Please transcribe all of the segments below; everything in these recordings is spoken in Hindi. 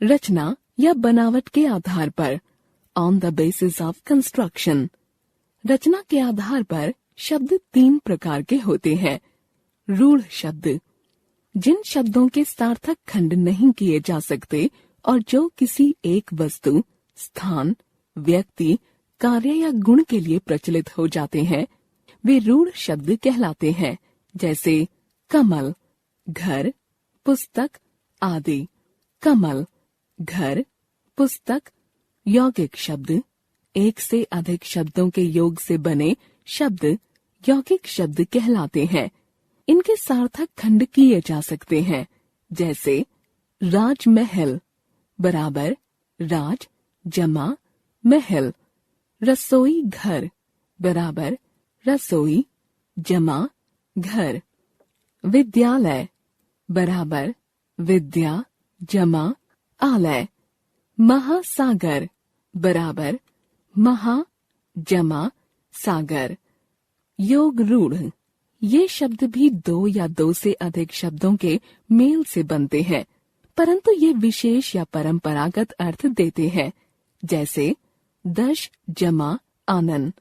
रचना या बनावट के आधार पर, on the basis of construction. रचना के आधार पर शब्द 3 प्रकार के होते हैं। रूढ़ शब्द, जिन शब्दों के सार्थक खंड नहीं किए जा सकते और जो किसी एक वस्तु, स्थान, व्यक्ति, कार्य या गुण के लिए प्रचलित हो जाते हैं, वे रूढ़ शब्द कहलाते हैं। जैसे कमल, घर, पुस्तक आदि। कमल, घर, पुस्तक यौगिक शब्द, एक से अधिक शब्दों के योग से बने शब्द यौगिक शब्द कहलाते हैं। इनके सार्थक खंड किए जा सकते हैं। जैसे राजमहल बराबर राज जमा महल। रसोई घर बराबर रसोई जमा घर। विद्यालय बराबर विद्या जमा आलय। महासागर बराबर महा जमा सागर। योग रूढ़, ये शब्द भी 2 या 2 से अधिक शब्दों के मेल से बनते हैं, परंतु ये विशेष या परंपरागत अर्थ देते हैं। जैसे दश जमा आनन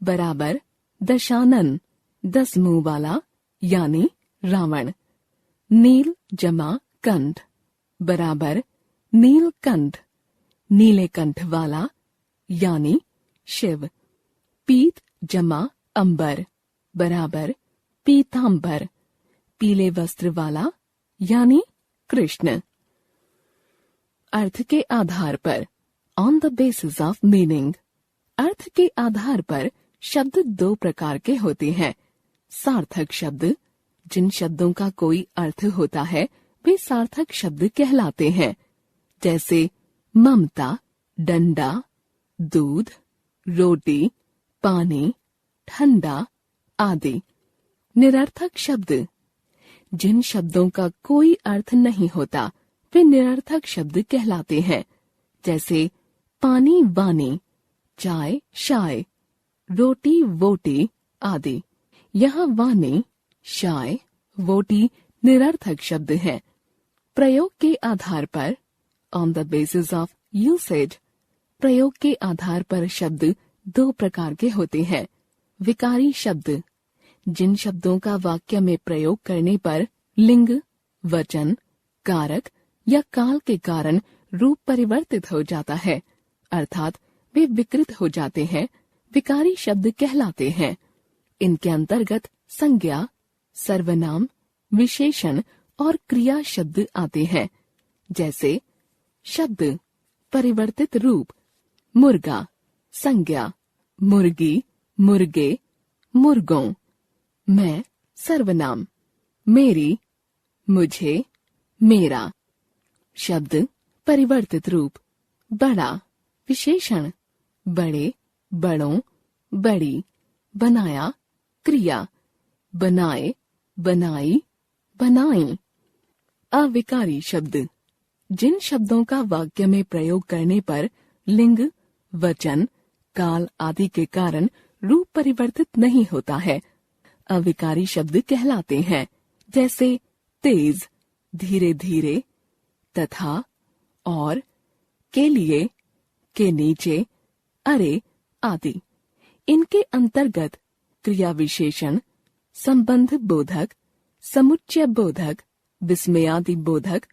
बराबर दशानन, 10 मुंह वाला यानी रावण। नील जमा कंठ बराबर नीलकंठ, नीले कंठ वाला यानी शिव। पीत जमा अंबर बराबर पीतांबर, पीले वस्त्र वाला यानी कृष्ण। अर्थ के आधार पर, on the basis of meaning. अर्थ के आधार पर शब्द 2 प्रकार के होते हैं। सार्थक शब्द, जिन शब्दों का कोई अर्थ होता है वे सार्थक शब्द कहलाते हैं। जैसे ममता, डंडा, दूध, रोटी, पानी, ठंडा आदि। निरर्थक शब्द, जिन शब्दों का कोई अर्थ नहीं होता वे निरर्थक शब्द कहलाते हैं। जैसे पानी वानी, चाय शाय, रोटी वोटी आदि। यहाँ वानी, शाय, वोटी निरर्थक शब्द हैं। प्रयोग के आधार पर, on the basis of usage. प्रयोग के आधार पर शब्द 2 प्रकार के होते हैं। विकारी शब्द, जिन शब्दों का वाक्य में प्रयोग करने पर लिंग, वचन, कारक या काल के कारण रूप परिवर्तित हो जाता है, अर्थात वे विकृत हो जाते हैं, विकारी शब्द कहलाते हैं। इनके अंतर्गत संज्ञा, सर्वनाम, विशेषण और क्रिया शब्द आते हैं। जैसे शब्द परिवर्तित रूप, मुर्गा संज्ञा, मुर्गी, मुर्गे, मुर्गों। मैं सर्वनाम, मेरी, मुझे, मेरा। शब्द परिवर्तित रूप, बड़ा विशेषण, बड़े, बड़ों, बड़ी। बनाया क्रिया, बनाए, बनाई, बनाई। अविकारी शब्द, जिन शब्दों का वाक्य में प्रयोग करने पर लिंग, वचन, काल आदि के कारण रूप परिवर्तित नहीं होता है, अविकारी शब्द कहलाते हैं। जैसे तेज, धीरे धीरे, तथा, और, के लिए, के नीचे, अरे आदि। इनके अंतर्गत क्रिया विशेषण, संबंध बोधक, समुच्चय बोधक, विस्मयादि बोधक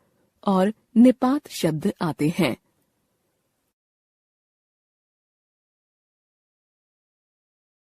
और निपात शब्द आते हैं।